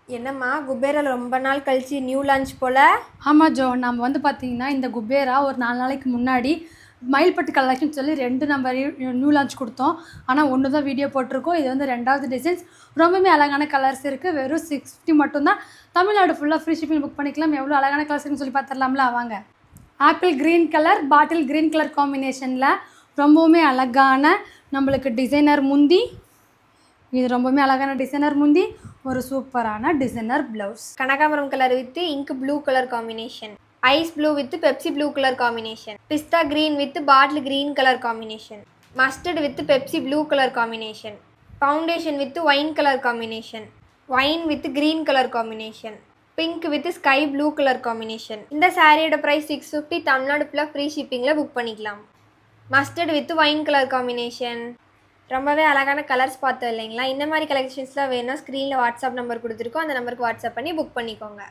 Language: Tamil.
என்னம்மா குபேரால ரொம்ப நாள் கழிச்சு நியூ லான்ச் போல? ஆமாம் ஜோ, நம்ம வந்து பார்த்தீங்கன்னா இந்த குபேரா ஒரு 4 நாளைக்கு முன்னாடி மயில்பட்டு கலெக்ஷன் சொல்லி 2 நம்ம நியூ லான்ச் கொடுத்தோம். ஆனால் ஒன்று தான் வீடியோ போட்டிருக்கோம். இது வந்து 2வது டிசைன்ஸ். ரொம்பவுமே அழகான கலர்ஸ் இருக்குது. வெறும் 650 மட்டும்தான். தமிழ்நாடு ஃபுல்லாக ஃப்ரீ ஷிப்பிங் புக் பண்ணிக்கலாம். எவ்வளோ அழகான கலர்ஸ் இருக்குன்னு சொல்லி பார்த்துடலாம்ல வாங்க. Apple green colour, bottle green colour காம்பினேஷனில் ரொம்பவுமே அழகான நம்மளுக்கு டிசைனர் முந்தி. இது ரொம்பவுமே அழகான டிசைனர் முந்தி, ஒரு சூப்பரான டிசைனர் ப்ளவுஸ். கனகாம்பரம் colour with ink blue colour combination, ice blue with Pepsi blue colour combination, பிஸ்தா green with bottle green colour combination, mustard with Pepsi blue colour combination, foundation with wine colour combination, wine with green colour combination, pink with sky blue colour combination. இந்த சாரியோட ப்ரைஸ் 650. தமிழ்நாடு ஃபுல்லாக ஃப்ரீ ஷிப்பிங்கில் புக் பண்ணிக்கலாம். Mustard with wine colour combination. ரொம்பவே அழகான கலர்ஸ் பார்த்தோம் இல்லைங்களா? இந்த மாதிரி கலெக்ஷன்ஸ்லாம் வேணும்னா ஸ்க்ரீனில் வாட்ஸ்அப் நம்பர் கொடுத்துருக்கோம். அந்த நம்பருக்கு வாட்ஸ்அப் பண்ணி புக் பண்ணிக்கோங்க.